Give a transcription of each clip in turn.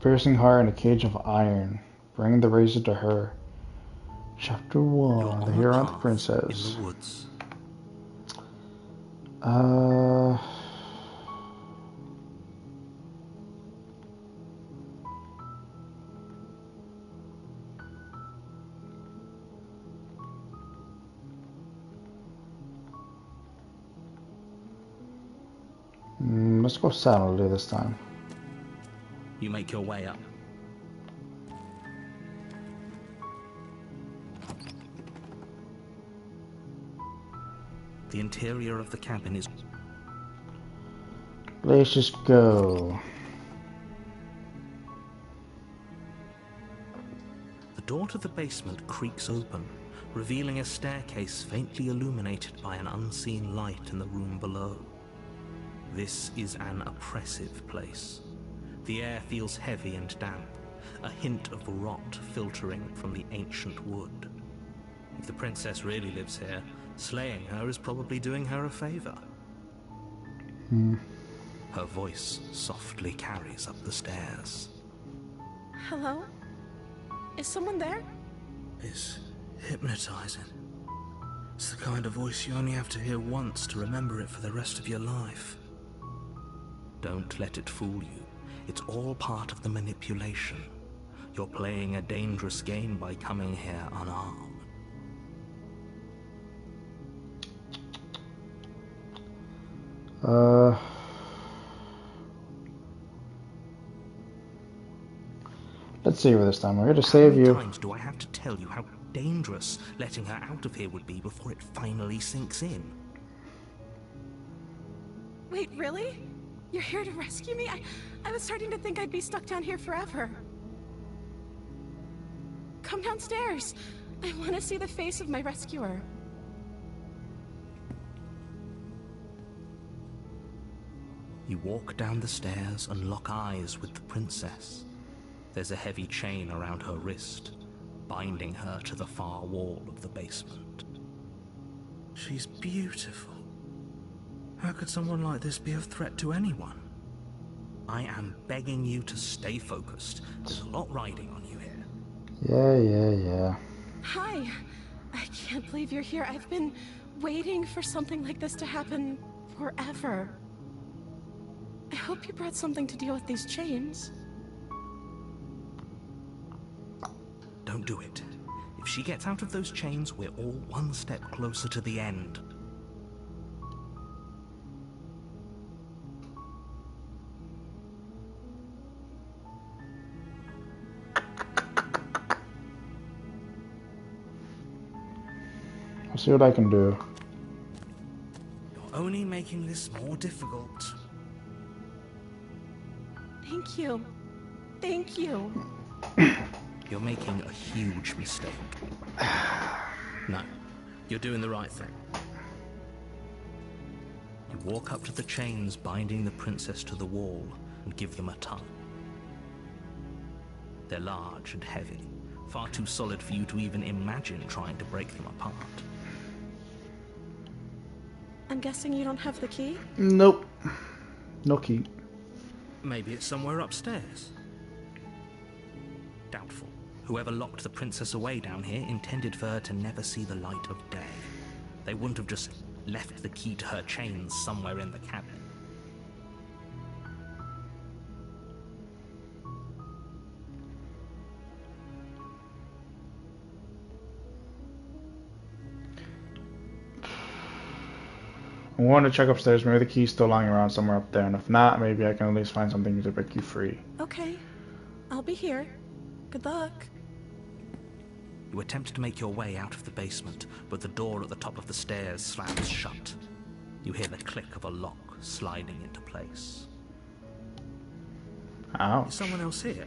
piercing heart in a cage of iron. Bring the razor to her. Chapter You're 1. The on a Hero and the path in the Princess. woods. Uh... Let's go silently this time. You make your way up. The interior of the cabin is... Let's just go. The door to the basement creaks open, revealing a staircase faintly illuminated by an unseen light in the room below. This is an oppressive place. The air feels heavy and damp, a hint of rot filtering from the ancient wood. If the princess really lives here, slaying her is probably doing her a favor. Her voice softly carries up the stairs. Hello? Is someone there? It's hypnotizing. It's the kind of voice you only have to hear once to remember it for the rest of your life. Don't let it fool you. It's all part of the manipulation. You're playing a dangerous game by coming here unarmed. Let's see her this time. We're here to save you. How many times do I have to tell you how dangerous letting her out of here would be before it finally sinks in? Wait, really? You're here to rescue me? I was starting to think I'd be stuck down here forever. Come downstairs. I want to see the face of my rescuer. You walk down the stairs and lock eyes with the princess. There's a heavy chain around her wrist, binding her to the far wall of the basement. She's beautiful. How could someone like this be a threat to anyone? I am begging you to stay focused. There's a lot riding on you here. Yeah. Hi. I can't believe you're here. I've been waiting for something like this to happen forever. I hope you brought something to deal with these chains. Don't do it. If she gets out of those chains, we're all one step closer to the end. I'll see what I can do. You're only making this more difficult. Thank you. Thank you. You're making a huge mistake. No, you're doing the right thing. You walk up to the chains binding the princess to the wall and give them a tug. They're large and heavy, far too solid for you to even imagine trying to break them apart. I'm guessing you don't have the key? Nope. No key. Maybe it's somewhere upstairs. Doubtful. Whoever locked the princess away down here intended for her to never see the light of day. They wouldn't have just left the key to her chains somewhere in the cabin. I want to check upstairs. Maybe the key's still lying around somewhere up there. And if not, maybe I can at least find something to break you free. Okay. I'll be here. Good luck. You attempt to make your way out of the basement, but the door at the top of the stairs slams shut. You hear the click of a lock sliding into place. Ouch. Is someone else here?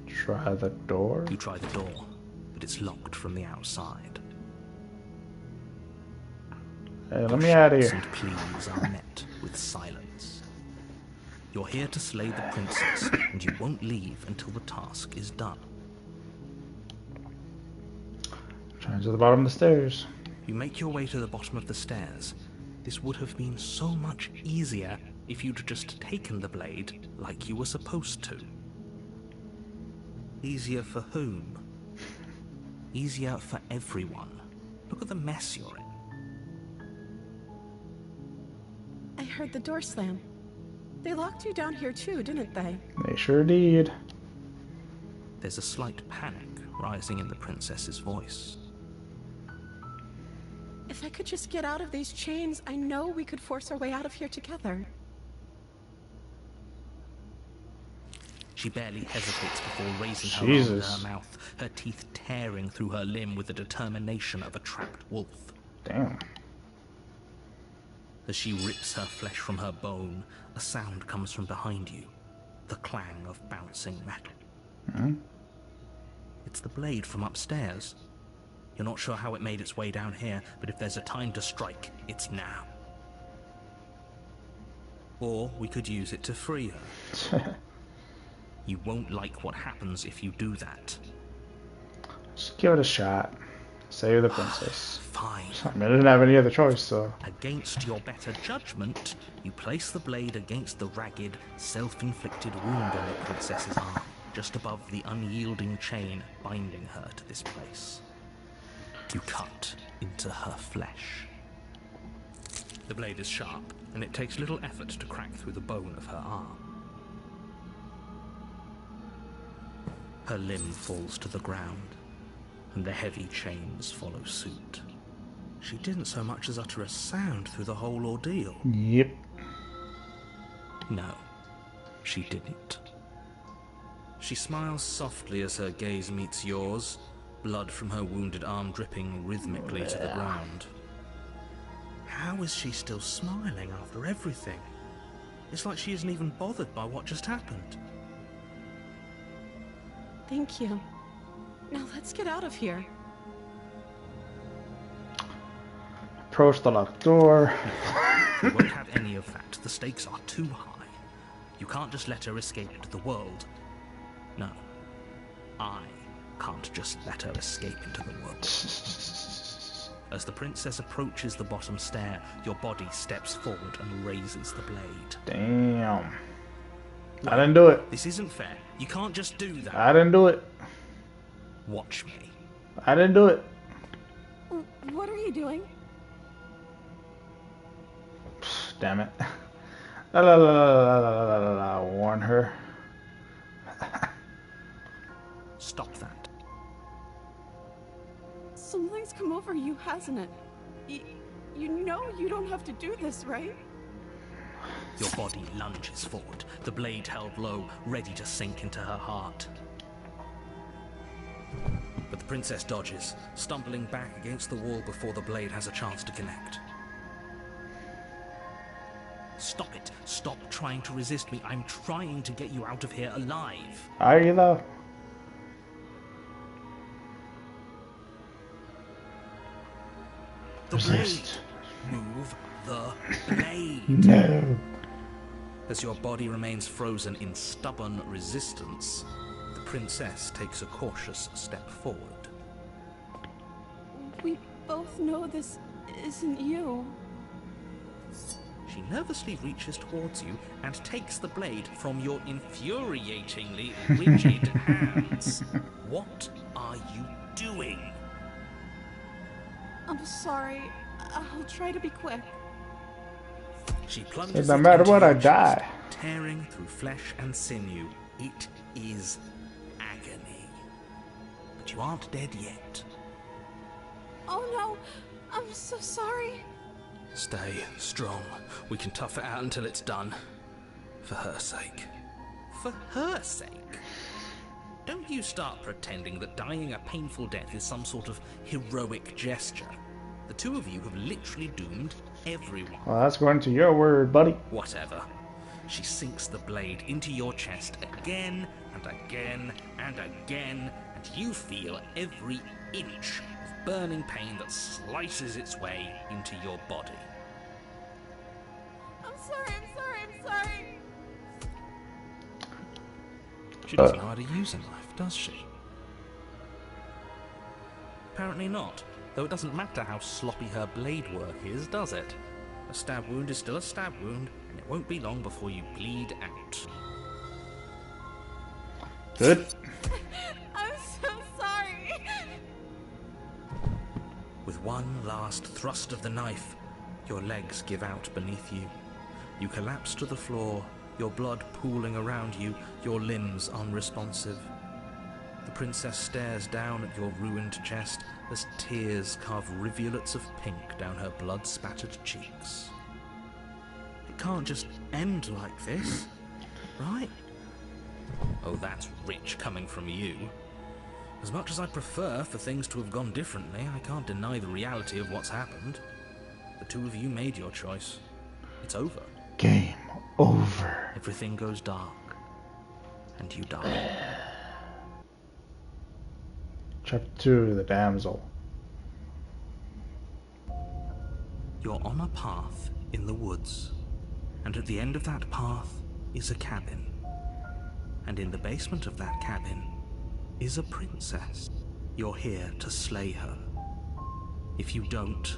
Try the door. You try the door, but it's locked from the outside. Hey, let me out of Shouts here. and pleas are met with silence. You're here to slay the princess, and you won't leave until the task is done. Try to the bottom of the stairs. You make your way to the bottom of the stairs. This would have been so much easier if you'd just taken the blade like you were supposed to. Easier for whom? Easier for everyone. Look at the mess you're in. I heard the door slam. They locked you down here too, didn't they? They sure did. There's a slight panic rising in the princess's voice. If I could just get out of these chains, I know we could force our way out of here together. She barely hesitates before raising her arm to her mouth, her teeth tearing through her limb with the determination of a trapped wolf. Damn. As she rips her flesh from her bone, a sound comes from behind you, the clang of bouncing metal. Hmm? It's the blade from upstairs. You're not sure how it made its way down here, but if there's a time to strike, it's now. Or we could use it to free her. You won't like what happens if you do that. Just give it a shot. Save the princess. Fine. I mean, I didn't have any other choice, so... Against your better judgment, you place the blade against the ragged, self-inflicted wound on the princess's arm, just above the unyielding chain binding her to this place. You cut into her flesh. The blade is sharp, and it takes little effort to crack through the bone of her arm. Her limb falls to the ground, and the heavy chains follow suit. She didn't so much as utter a sound through the whole ordeal. Yep. No, she didn't. She smiles softly as her gaze meets yours, blood from her wounded arm dripping rhythmically to the ground. How is she still smiling after everything? It's like she isn't even bothered by what just happened. Thank you. Now let's get out of here. Approach the locked door. You won't have any of that. The stakes are too high. You can't just let her escape into the world. No. I can't just let her escape into the world. As the princess approaches the bottom stair, your body steps forward and raises the blade. Damn. I didn't do it. This isn't fair. You can't just do that. I didn't do it. Watch me. I didn't do it. What are you doing? Damn it. La la la la la la la la. Warn her. Stop that. Something's come over you, hasn't it? You know you don't have to do this, right? Your body lunges forward, the blade held low, ready to sink into her heart. But the princess dodges, stumbling back against the wall before the blade has a chance to connect. Stop it. Stop trying to resist me. I'm trying to get you out of here alive. Are you though? The Resist. blade. Move the blade. No. As your body remains frozen in stubborn resistance, the princess takes a cautious step forward. We both know this isn't you. She nervously reaches towards you and takes the blade from your infuriatingly rigid hands. What are you doing? I'm sorry. I'll try to be quick. She plunges No it matter into what, your I die. chest, tearing through flesh and sinew. It is agony. But you aren't dead yet. Oh no! I'm so sorry. Stay strong. We can tough it out until it's done. For her sake. For her sake? Don't you start pretending that dying a painful death is some sort of heroic gesture. The two of you have literally doomed everyone. Well, that's going to your word, buddy. Whatever. She sinks the blade into your chest again and again and again, and you feel every inch of burning pain that slices its way into your body. I'm sorry. She doesn't know how to use a knife, does she? Apparently not, though it doesn't matter how sloppy her blade work is, does it? A stab wound is still a stab wound, and it won't be long before you bleed out. Good. I'm so sorry. With one last thrust of the knife, your legs give out beneath you. You collapse to the floor, your blood pooling around you, your limbs unresponsive. The princess stares down at your ruined chest as tears carve rivulets of pink down her blood-spattered cheeks. It can't just end like this, right? Oh, that's rich coming from you. As much as I prefer for things to have gone differently, I can't deny the reality of what's happened. The two of you made your choice. It's over. Game over. Everything goes dark, and you die. Chapter 2, The Damsel. You're on a path in the woods, and at the end of that path is a cabin. And in the basement of that cabin is a princess. You're here to slay her. If you don't,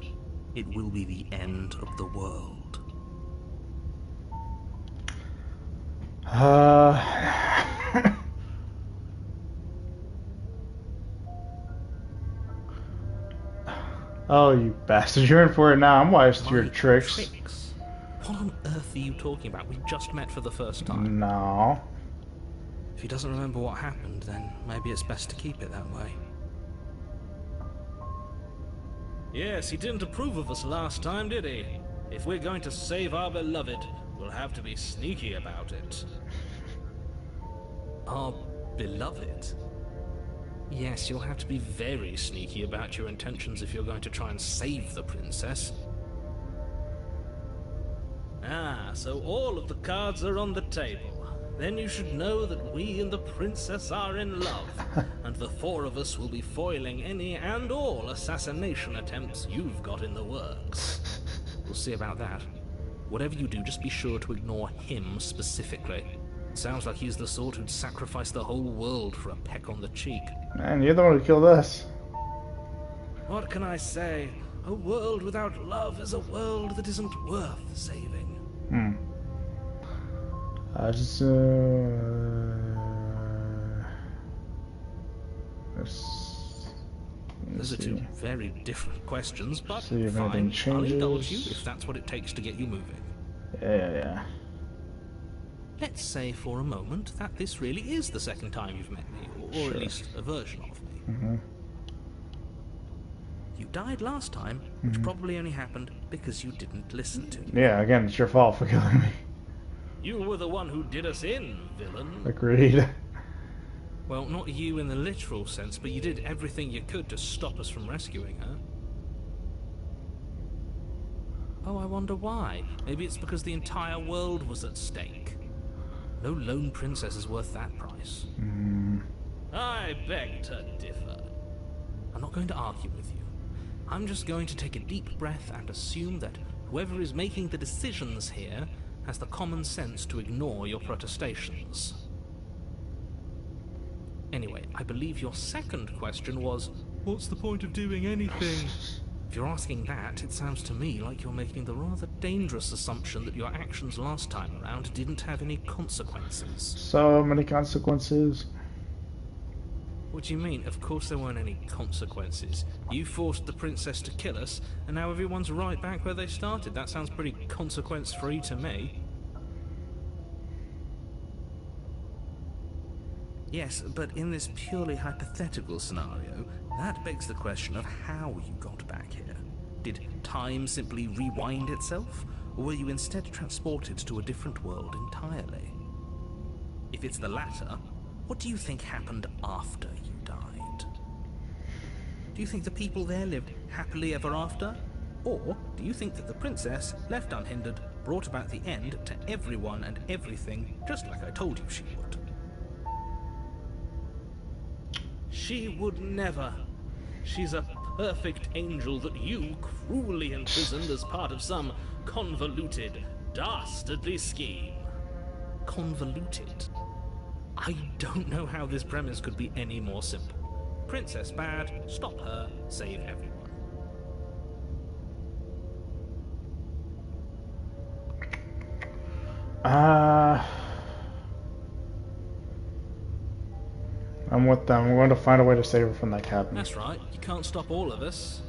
it will be the end of the world. Oh, you bastard. You're in for it now. I'm wise to your My tricks. What on earth are you talking about? We just met for the first time. No. If he doesn't remember what happened, then maybe it's best to keep it that way. Yes, he didn't approve of us last time, did he? If we're going to save our beloved, we'll have to be sneaky about it. Our beloved? Yes, you'll have to be very sneaky about your intentions if you're going to try and save the princess. Ah, so all of the cards are on the table. Then you should know that we and the princess are in love, and the four of us will be foiling any and all assassination attempts you've got in the works. We'll see about that. Whatever you do, just be sure to ignore him specifically. Sounds like he's the sort who'd sacrifice the whole world for a peck on the cheek. Man, you're the one who killed us. What can I say? A world without love is a world that isn't worth saving. Let's Those are two very different questions, but See if anything fine, I'll indulge changes. you if that's what it takes to get you moving. Yeah. Let's say for a moment that this really is the second time you've met me, or Sure. at least a version of me. Mm-hmm. You died last time, which probably only happened because you didn't listen to me. Yeah, again, it's your fault for killing me. You were the one who did us in, villain. Agreed. Well, not you in the literal sense, but you did everything you could to stop us from rescuing her. Oh, I wonder why. Maybe it's because the entire world was at stake. No lone princess is worth that price. I beg to differ. I'm not going to argue with you. I'm just going to take a deep breath and assume that whoever is making the decisions here has the common sense to ignore your protestations. Anyway, I believe your second question was, what's the point of doing anything? If you're asking that, it sounds to me like you're making the rather dangerous assumption that your actions last time around didn't have any consequences. So many consequences. What do you mean? Of course there weren't any consequences. You forced the princess to kill us, and now everyone's right back where they started. That sounds pretty consequence-free to me. Yes, but in this purely hypothetical scenario, that begs the question of how you got back here. Did time simply rewind itself, or were you instead transported to a different world entirely? If it's the latter, what do you think happened after you died? Do you think the people there lived happily ever after? Or do you think that the princess, left unhindered, brought about the end to everyone and everything, just like I told you she would? She would never. She's a perfect angel that you cruelly imprisoned as part of some convoluted, dastardly scheme. Convoluted? I don't know how this premise could be any more simple. Princess bad, stop her, save everyone. I'm with them. I'm going to find a way to save her from that cabin. That's right, you can't stop all of us.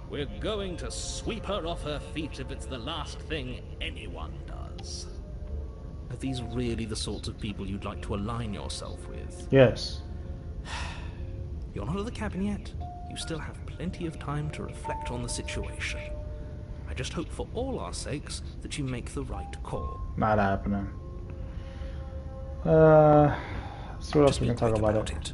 We're going to sweep her off her feet if it's the last thing anyone does. Are these really the sorts of people you'd like to align yourself with? Yes. You're not at the cabin yet. You still have plenty of time to reflect on the situation. I just hope for all our sakes that you make the right call. Not happening. Let's see what else Just we be can talk quick about it.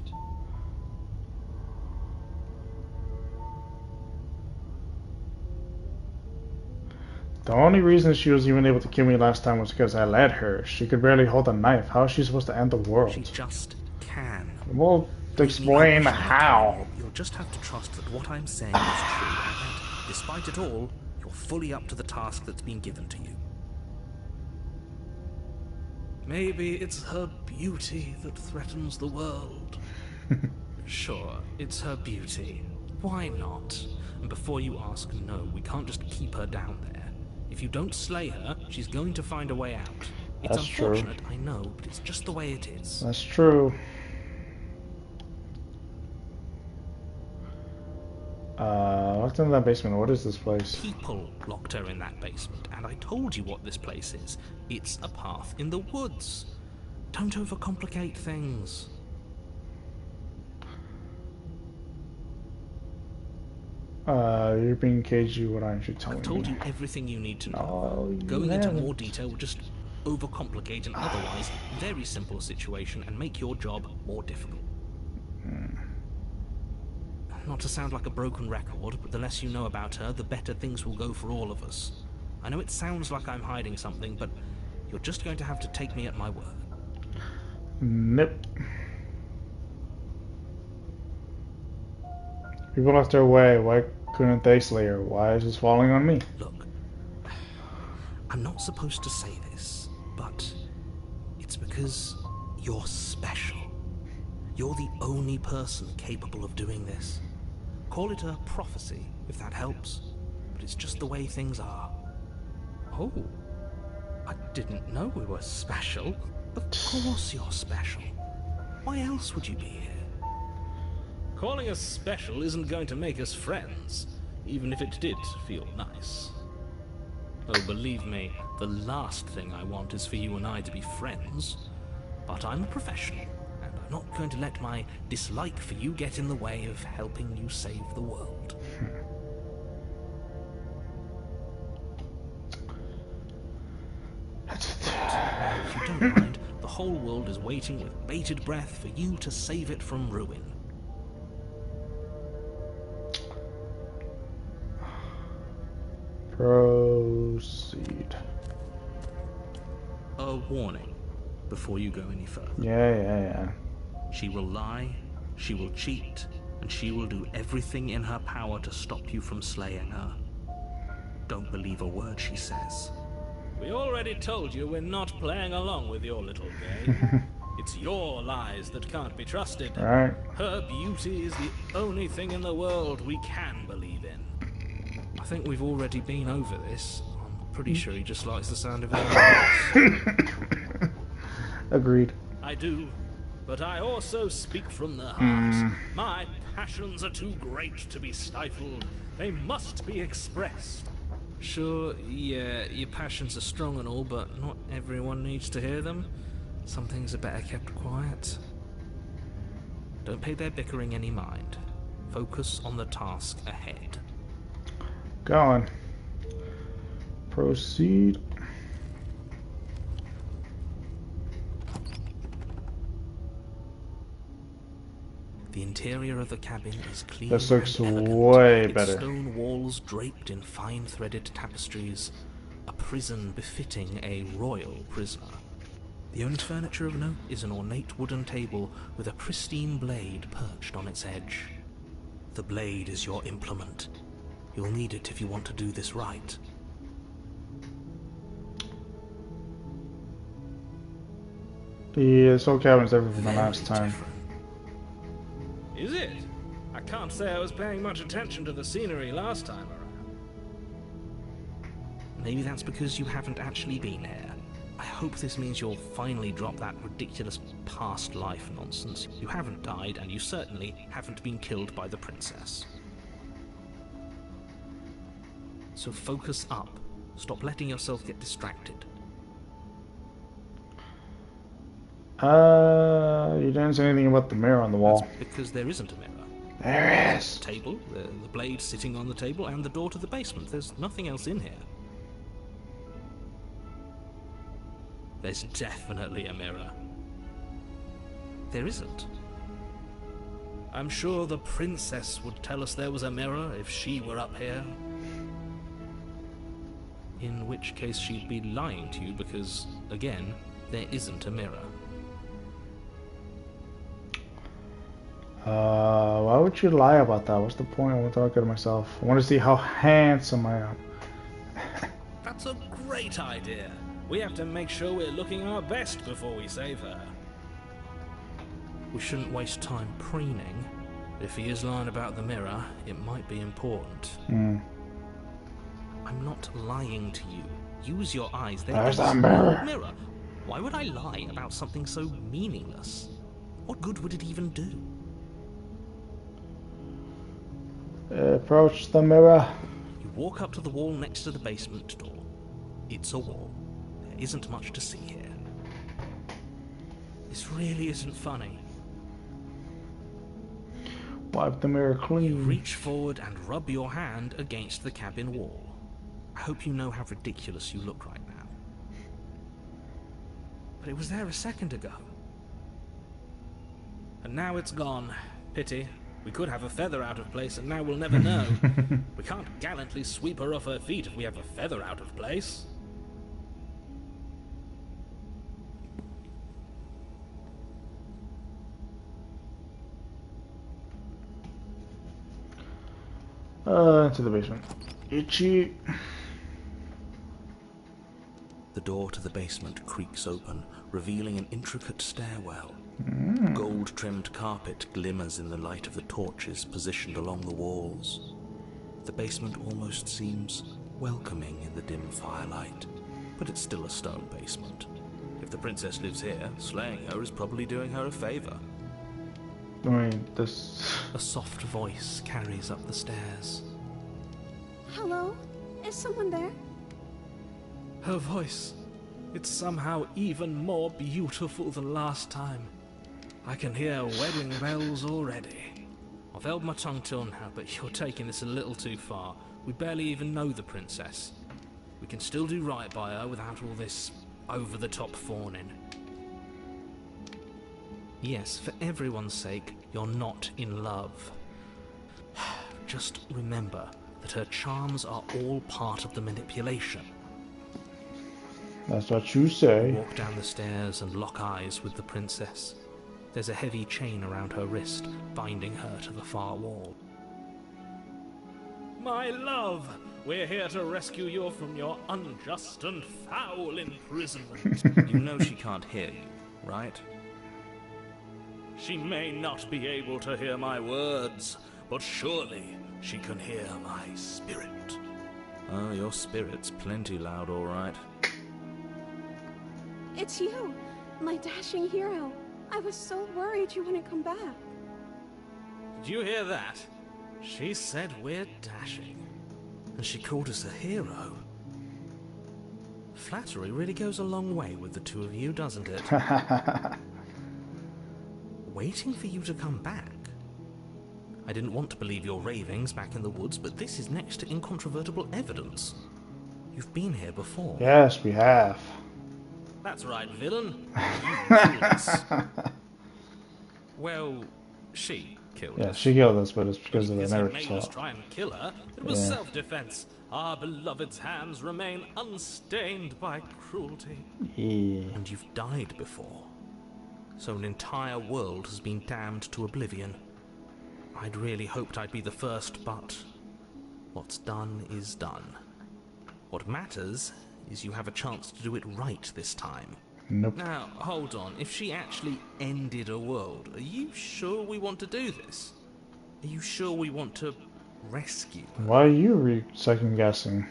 The only reason she was even able to kill me last time was because I let her. She could barely hold a knife. How is she supposed to end the world? She just can. Well, explain how. You'll just have to trust that what I'm saying is true, and despite it all, you're fully up to the task that's been given to you. Maybe it's her beauty that threatens the world. Sure, it's her beauty. Why not? And before you ask, no, we can't just keep her down there. If you don't slay her, she's going to find a way out. It's That's true. unfortunate, I know, but it's just the way it is. That's true. Locked in that basement. What is this place? People locked her in that basement, and I told you what this place is. It's a path in the woods. Don't overcomplicate things. You're being cagey. What aren't you telling I've told me? you everything you need to know. No, you Going into haven't. more detail would just overcomplicate an otherwise very simple situation and make your job more difficult. Not to sound like a broken record, but the less you know about her, the better things will go for all of us. I know it sounds like I'm hiding something, but you're just going to have to take me at my word. Nope. People lost their way. Why couldn't they slay her? Why is this falling on me? Look, I'm not supposed to say this, but it's because you're special. You're the only person capable of doing this. Call it a prophecy, if that helps, but it's just the way things are. Oh, I didn't know we were special. Of course you're special. Why else would you be here? Calling us special isn't going to make us friends, even if it did feel nice. Oh, believe me, the last thing I want is for you and I to be friends. But I'm a professional, and I'm not going to let my dislike for you get in the way of helping you save the world. If you don't mind, the whole world is waiting with bated breath for you to save it from ruin. Proceed. A warning before you go any further. Yeah. She will lie, she will cheat, and she will do everything in her power to stop you from slaying her. Don't believe a word she says. We already told you we're not playing along with your little game. It's your lies that can't be trusted. Alright. Her beauty is the only thing in the world we can believe in. I think we've already been over this. I'm pretty sure he just likes the sound of her voice. Agreed. I do, but I also speak from the heart. My passions are too great to be stifled. They must be expressed. Sure, yeah, your passions are strong and all, but not everyone needs to hear them. Some things are better kept quiet. Don't pay their bickering any mind. Focus on the task ahead. Go on. Proceed. The interior of the cabin is clean. This looks and elegant. way Its better. stone walls draped in fine threaded tapestries. A prison befitting a royal prisoner. The only furniture of note is an ornate wooden table with a pristine blade perched on its edge. The blade is your implement. You'll need it if you want to do this right. The soul cabin's different from the Very last time. different. Is it? I can't say I was paying much attention to the scenery last time maybe that's because you haven't actually been here. I hope this means you'll finally drop that ridiculous past life nonsense. You haven't died, and you certainly haven't been killed by the princess. So focus up. Stop letting yourself get distracted. You didn't say anything about the mirror on the wall. That's because there isn't a mirror. There is. The table, the blade sitting on the table, and the door to the basement. There's nothing else in here. There's definitely a mirror. There isn't. I'm sure the princess would tell us there was a mirror if she were up here. In which case she'd be lying to you because, again, there isn't a mirror. Why would you lie about that? What's the point? I want to talk to myself. I want to see how handsome I am. That's a great idea. We have to make sure we're looking our best before we save her. We shouldn't waste time preening. If he is lying about the mirror, it might be important. I'm not lying to you. Use your eyes. There's a mirror. Why would I lie about something so meaningless? What good would it even do? Approach the mirror. You walk up to the wall next to the basement door. It's a wall. There isn't much to see here. This really isn't funny. Wipe the mirror clean. You reach forward and rub your hand against the cabin wall. I hope you know how ridiculous you look right now. But it was there a second ago. And now it's gone. Pity. We could have a feather out of place, and now we'll never know. We can't gallantly sweep her off her feet if we have a feather out of place. Into the basement. Itchy. The door to the basement creaks open, revealing an intricate stairwell. Gold-trimmed carpet glimmers in the light of the torches positioned along the walls. The basement almost seems welcoming in the dim firelight, but it's still a stone basement. If the princess lives here, slaying her is probably doing her a favor. I mean, this... A soft voice carries up the stairs. Hello? Is someone there? Her voice. It's somehow even more beautiful than last time. I can hear wedding bells already. I've held my tongue till now, but you're taking this a little too far. We barely even know the princess. We can still do right by her without all this over-the-top fawning. Yes, for everyone's sake, you're not in love. Just remember that her charms are all part of the manipulation. That's what you say. Walk down the stairs and lock eyes with the princess. There's a heavy chain around her wrist, binding her to the far wall. My love, we're here to rescue you from your unjust and foul imprisonment. You know she can't hear you, right? She may not be able to hear my words, but surely she can hear my spirit. Oh, your spirit's plenty loud, all right. It's you, my dashing hero. I was so worried you wouldn't come back. Did you hear that? She said we're dashing. And she called us a hero. Flattery really goes a long way with the two of you, doesn't it? Waiting for you to come back. I didn't want to believe your ravings back in the woods, but this is next to incontrovertible evidence. You've been here before. Yes, we have. That's right, villain. You killed us. Well, she killed Yeah, us. she killed us, but it's because of the Because you marriage made law. us try and kill her. It was Yeah. self-defense. Our beloved's hands remain unstained by cruelty. Yeah. And you've died before. So an entire world has been damned to oblivion. I'd really hoped I'd be the first, but what's done is done. What matters is you have a chance to do it right this time. Nope. Now, hold on. If she actually ended a world, are you sure we want to do this? Are you sure we want to rescue her? Why are you second guessing?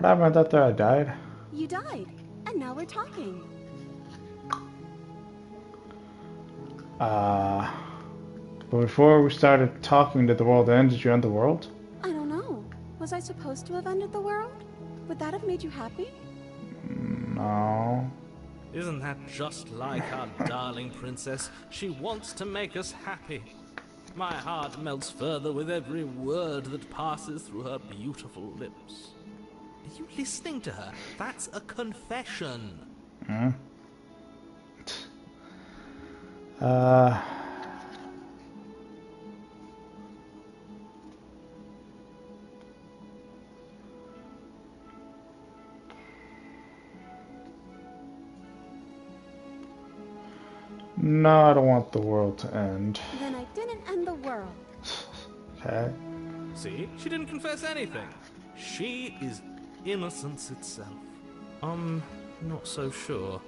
What happened after I died? You died, and now we're talking. But before we started talking, did the world end? Did you end the world? I don't know. Was I supposed to have ended the world? Would that have made you happy? No. Isn't that just like our darling princess? She wants to make us happy. My heart melts further with every word that passes through her beautiful lips. Are you listening to her? That's a confession. Hmm? No, I don't want the world to end. Then I didn't end the world. Okay. See? She didn't confess anything. She is innocence itself. I'm not so sure.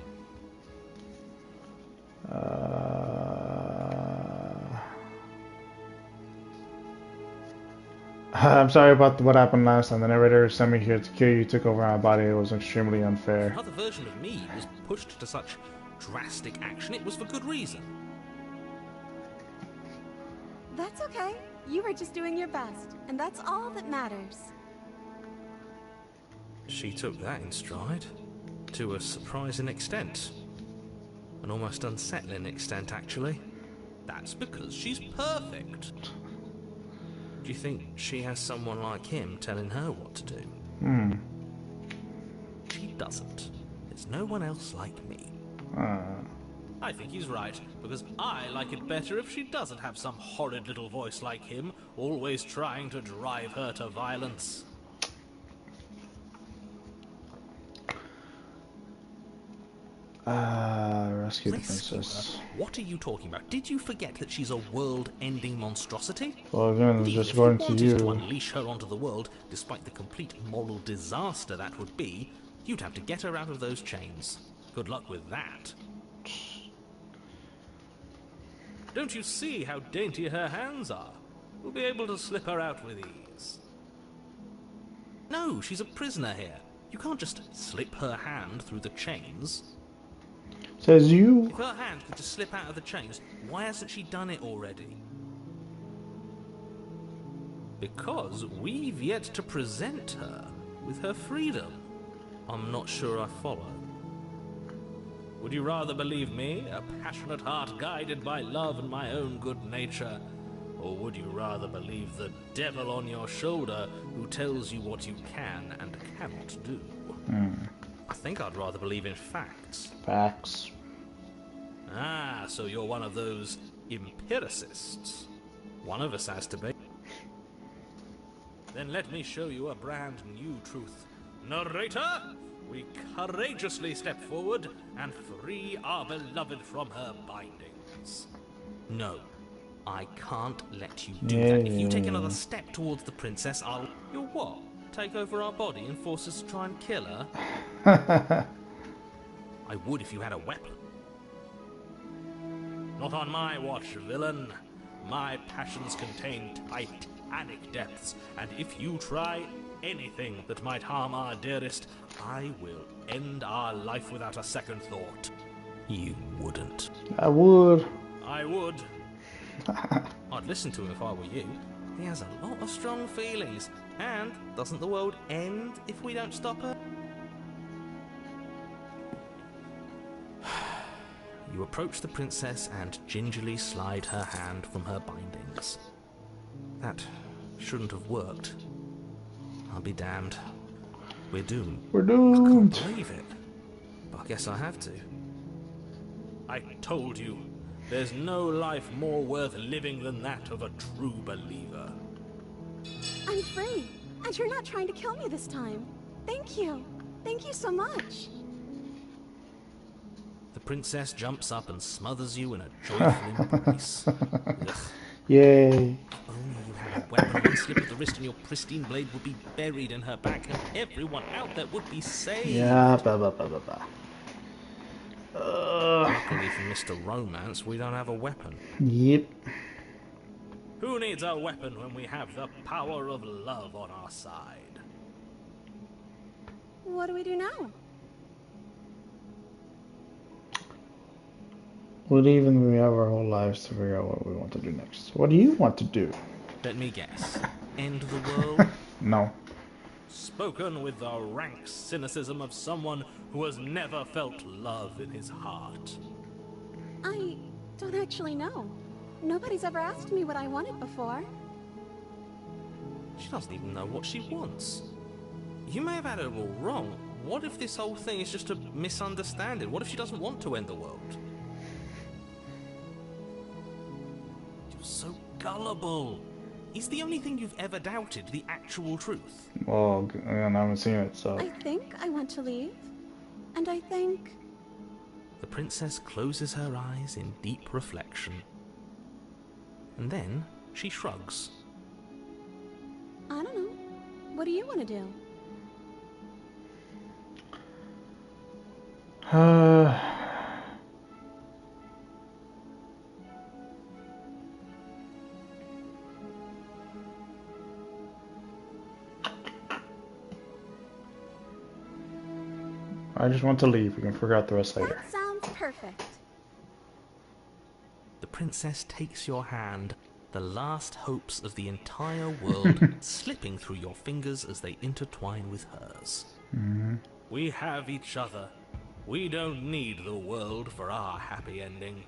I'm sorry about what happened last time. The narrator sent me here to kill you, took over my body. It was extremely unfair. Another version of me was pushed to such drastic action. It was for good reason. That's okay. You were just doing your best, and that's all that matters. She took that in stride. To a surprising extent. An almost unsettling extent, actually. That's because she's perfect. Do you think she has someone like him telling her what to do? She doesn't. There's no one else like me. I think he's right, because I like it better if she doesn't have some horrid little voice like him, always trying to drive her to violence. Rescue the princess. What are you talking about? Did you forget that she's a world-ending monstrosity? Well, again, Indeed, just if going you to wanted you. to unleash her onto the world, despite the complete moral disaster that would be, you'd have to get her out of those chains. Good luck with that. Don't you see how dainty her hands are? We'll be able to slip her out with ease. No, she's a prisoner here. You can't just slip her hand through the chains. Says you. If her hand could just slip out of the chains, why hasn't she done it already? Because we've yet to present her with her freedom. I'm not sure I follow. Would you rather believe me, a passionate heart guided by love and my own good nature? Or would you rather believe the devil on your shoulder who tells you what you can and cannot do? I think I'd rather believe in facts. Facts. Ah, so you're one of those empiricists. One of us has to be. Then let me show you a brand new truth. Narrator, we courageously step forward and free our beloved from her bindings. No, I can't let you do that. If you take another step towards the princess, I'll... You'll what? Take over our body and force us to try and kill her? I would if you had a weapon. Not on my watch, villain. My passions contain titanic depths, and if you try anything that might harm our dearest, I will end our life without a second thought. You wouldn't. I would. I would. I'd listen to him if I were you. He has a lot of strong feelings. And doesn't the world end if we don't stop her? You approach the princess and gingerly slide her hand from her bindings. That shouldn't have worked. I'll be damned. We're doomed. We're I doomed. can't believe it. But I guess I have to. I told you, there's no life more worth living than that of a true believer. I'm free, and you're not trying to kill me this time. Thank you. Thank you so much. The princess jumps up and smothers you in a joyful embrace. Ugh. Yay. If only you had a weapon, one slip of the wrist and your pristine blade would be buried in her back, and everyone out there would be saved. Yeah, blah, blah, blah, blah, blah. Luckily for Mr. Romance, we don't have a weapon. Yep. Who needs a weapon when we have the power of love on our side? what do we do now? We leave and we have our whole lives to figure out what we want to do next. What do you want to do? Let me guess. End the world? No. Spoken with the rank cynicism of someone who has never felt love in his heart. I don't actually know. Nobody's ever asked me what I wanted before. She doesn't even know what she wants. You may have had it all wrong. What if this whole thing is just a misunderstanding? What if she doesn't want to end the world? You're so gullible. Is the only thing you've ever doubted the actual truth? Well, I haven't seen it, so. I think I want to leave. And I think... The princess closes her eyes in deep reflection. And then she shrugs. I don't know. What do you want to do? I just want to leave. We can figure out the rest later. That sounds perfect. The princess takes your hand, the last hopes of the entire world slipping through your fingers as they intertwine with hers. Mm-hmm. We have each other. We don't need the world for our happy ending.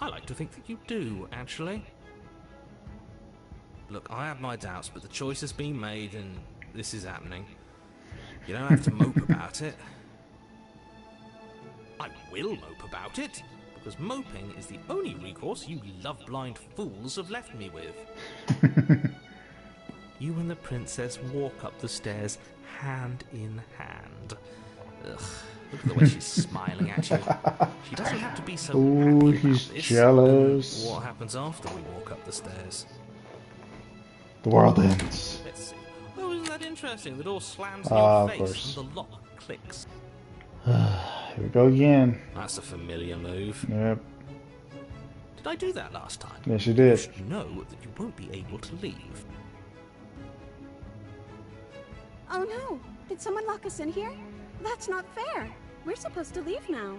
I like to think that you do, actually. Look, I have my doubts, but the choice has been made and this is happening. You don't have to mope about it. I will mope about it, because moping is the only recourse you love-blind fools have left me with. You and the princess walk up the stairs, hand in hand. Ugh, look at the way she's smiling at you. She doesn't have to be so Ooh, happy he's about this. jealous. What happens after we walk up the stairs? The world ends. Let's see. Oh, isn't that interesting? The door slams in Ah, your of face course. and the lock clicks. Here we go again. That's a familiar move. Yep. Did I do that last time? Yes, you You did. should know that you won't be able to leave. Oh no! Did someone lock us in here? That's not fair. We're supposed to leave now.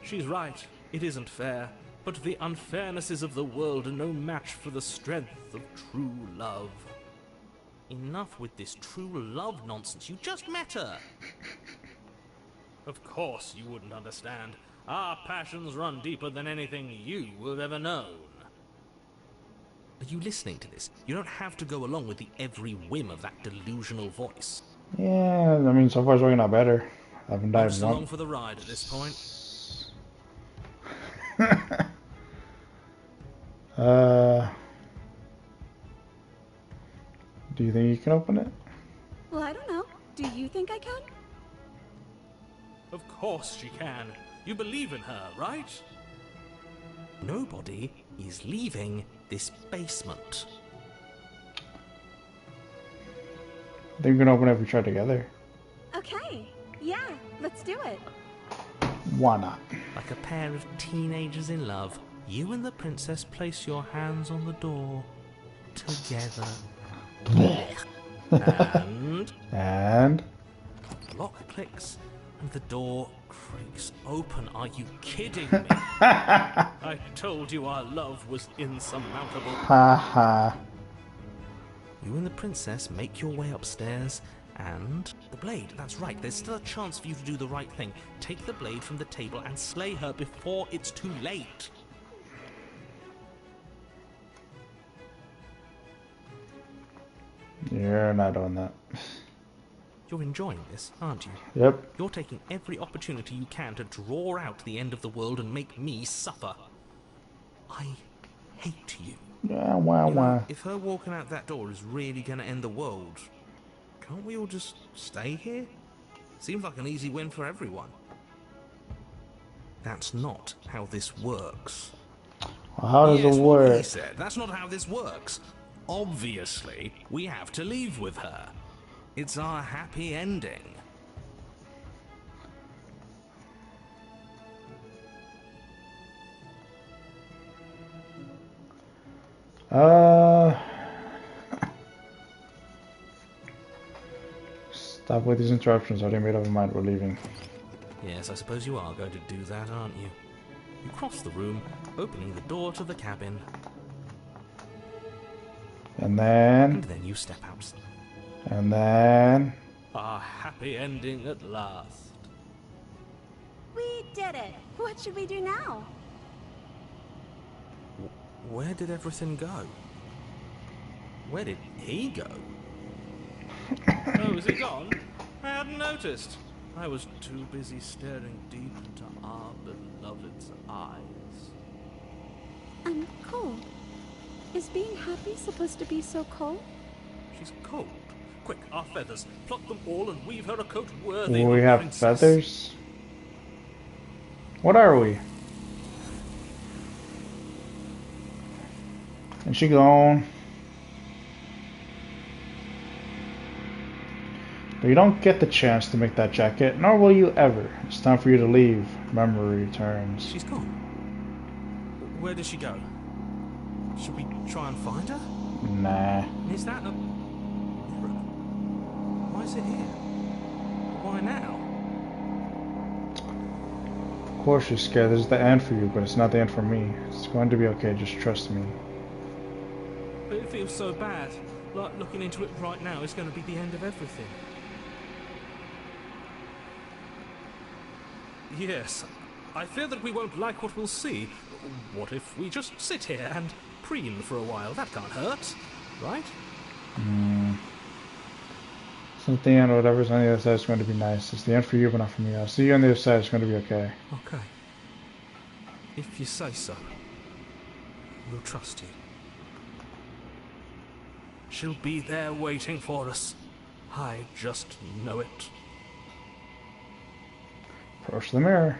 She's right. It isn't fair. But the unfairnesses of the world are no match for the strength of true love. Enough with this true love nonsense. You just met her. Of course you wouldn't understand. Our passions run deeper than anything you will have ever known. Are you listening to this? You don't have to go along with the every whim of that delusional voice. Yeah, I mean, so far it's working out better. I haven't I'm died just along once. for the ride at this point. Do you think you can open it? Well, I don't know. Do you think I can? Of course she can. You believe in her, right? Nobody is leaving this basement. I think we can open it if we try together. Okay. Yeah, let's do it. Why not? Like a pair of teenagers in love, you and the princess place your hands on the door together. And And the lock clicks and the door creaks open. Are you kidding me? I told you our love was insurmountable. haha. You and the princess make your way upstairs, and the blade, that's right, there's still a chance for you to do the right thing. Take the blade from the table and slay her before it's too late. You're not doing that. You're enjoying this, aren't you? Yep. You're taking every opportunity you can to draw out the end of the world and make me suffer. I hate you. Yeah, wah You know, wah. if her walking out that door is really going to end the world, can't we all just stay here? Seems like an easy win for everyone. That's not how this works. Well, how does Yes, it what he work? said. That's not how this works. Obviously, we have to leave with her. It's our happy ending. Stop with these interruptions. I already made up my mind. We're leaving. Yes, I suppose you are going to do that, aren't you? You cross the room, opening the door to the cabin. And And then... then you step outside. And then... A happy ending at last. We did it. What should we do now? Where did everything go? Where did he go? Oh, is he gone? I hadn't noticed. I was too busy staring deep into our beloved's eyes. Cold. Is being happy supposed to be so cold? She's cold. Quick, our feathers. Pluck them all and weave her a coat worthy of We a have princess. feathers? What are we? And she gone. But you don't get the chance to make that jacket, nor will you ever. It's time for you to leave. Memory returns. She's gone. Where did she go? Should we try and find her? Nah. Is that a mirror? Why is it here? Why now? Of course you're scared. This is the end for you, but it's not the end for me. It's going to be okay. Just trust me. But it feels so bad. Like looking into it right now is going to be the end of everything. Yes, I fear that we won't like what we'll see. What if we just sit here and preen for a while? That can't hurt, right? So at the end, whatever's on the other side is going to be nice. It's the end for you, but not for me. I'll see you on the other side. It's going to be okay. Okay. If you say so, we'll trust you. She'll be there waiting for us. I just know it. Approach the mirror.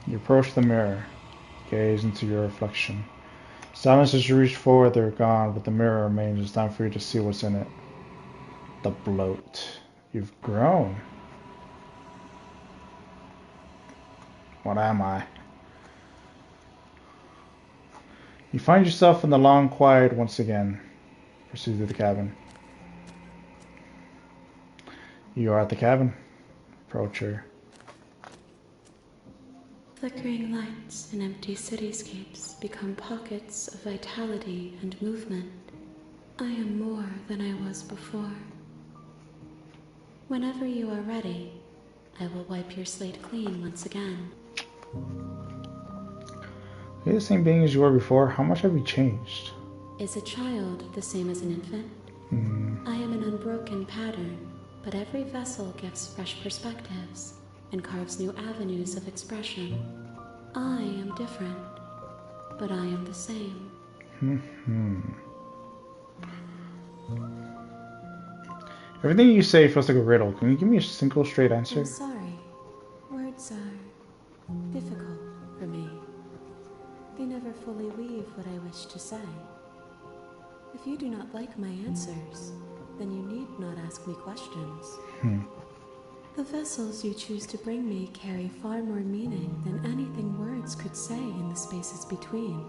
You approach the mirror. Gaze into your reflection. Silence as you reach forward, they're gone, but the mirror remains. It's time for you to see what's in it. The bloat. You've grown. What am I? You find yourself in the long quiet once again. Proceed to the cabin. You are at the cabin. Approach her. Flickering lights in empty cityscapes become pockets of vitality and movement. I am more than I was before. Whenever you are ready, I will wipe your slate clean once again. Are you the same being as you were before? How much have you changed? Is a child the same as an infant? I am an unbroken pattern, but every vessel gives fresh perspectives and carves new avenues of expression. I am different, but I am the same. Everything you say feels like a riddle. Can you give me a single straight answer? I'm sorry. Words are difficult for me. They never fully weave what I wish to say. If you do not like my answers, then you need not ask me questions. The vessels you choose to bring me carry far more meaning than anything words could say in the spaces between.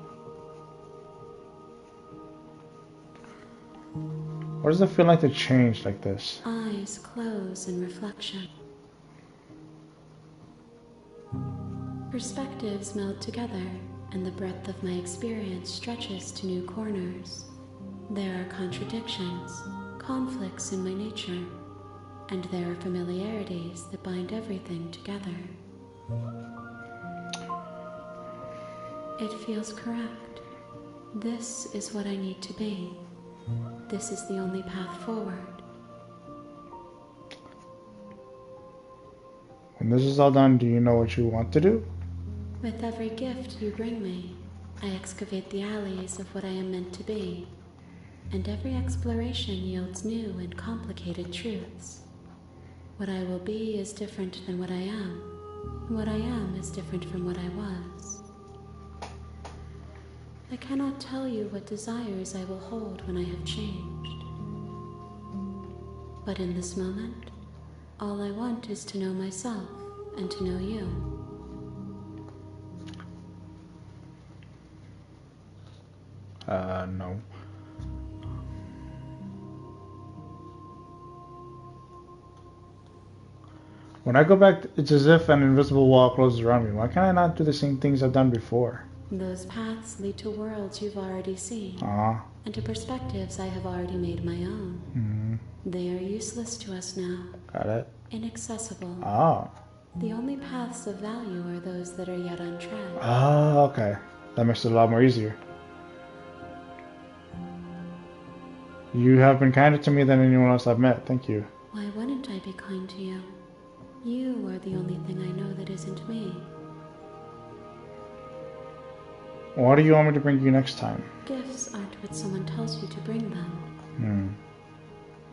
What does it feel like to change like this? Eyes close in reflection. Perspectives meld together, and the breadth of my experience stretches to new corners. There are contradictions, conflicts in my nature, and there are familiarities that bind everything together. It feels correct. This is what I need to be. This is the only path forward. When this is all done, do you know what you want to do? With every gift you bring me, I excavate the alleys of what I am meant to be, and every exploration yields new and complicated truths. What I will be is different than what I am, and what I am is different from what I was. I cannot tell you what desires I will hold when I have changed. But in this moment, all I want is to know myself and to know you. No. When I go back, it's as if an invisible wall closes around me. Why can't I not do the same things I've done before? Those paths lead to worlds you've already seen, Ah. and to perspectives I have already made my own. They are useless to us now. Got it. Inaccessible. Ah. The only paths of value are those that are yet untread. Ah, okay. That makes it a lot more easier. You have been kinder to me than anyone else I've met. Thank you. Why wouldn't I be kind to you? You are the only thing I know that isn't me. What do you want me to bring you next time? Gifts aren't what someone tells you to bring them.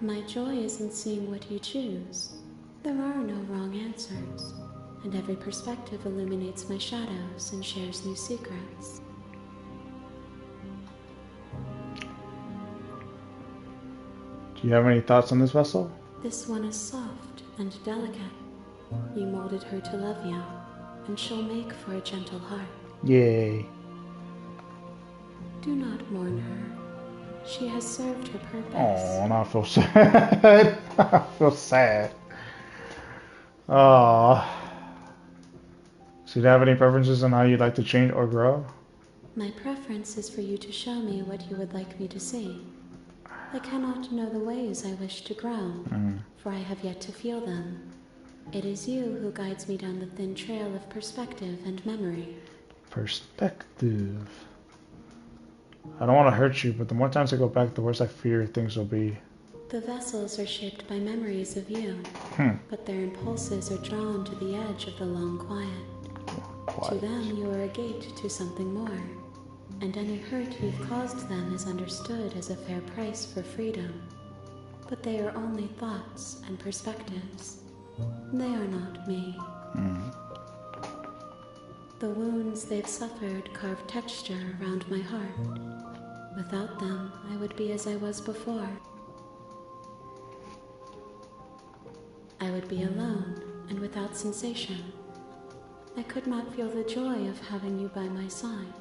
My joy is in seeing what you choose. There are no wrong answers, and every perspective illuminates my shadows and shares new secrets. Do you have any thoughts on this vessel? This one is soft and delicate. You molded her to love you, and she'll make for a gentle heart. Yay. Do not mourn her. She has served her purpose. Oh, now I feel sad. I feel sad. Oh. So do you have any preferences on how you'd like to change or grow? My preference is for you to show me what you would like me to see. I cannot know the ways I wish to grow, for I have yet to feel them. It is you who guides me down the thin trail of perspective and memory. Perspective. I don't want to hurt you, but the more times I go back, the worse I fear things will be. The vessels are shaped by memories of you, but their impulses are drawn to the edge of the long quiet. To them, you are a gate to something more, and any hurt you've caused them is understood as a fair price for freedom. But they are only thoughts and perspectives. They are not me. The wounds they've suffered carve texture around my heart. Without them, I would be as I was before. I would be alone and without sensation. I could not feel the joy of having you by my side,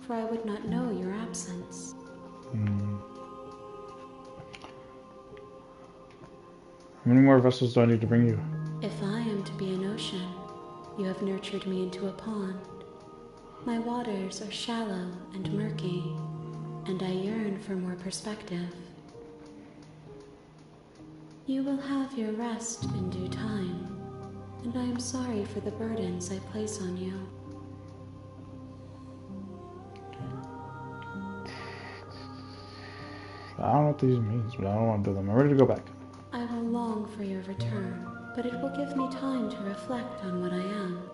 for I would not know your absence. How many more vessels do I need to bring you? If I am to be an ocean, you have nurtured me into a pond. My waters are shallow and murky, and I yearn for more perspective. You will have your rest in due time, and I am sorry for the burdens I place on you. I don't know what these means, but I don't want to do them. I'm ready to go back. I will long for your return, but it will give me time to reflect on what I am.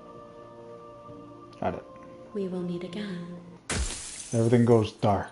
Got it. We will meet again. Everything goes dark.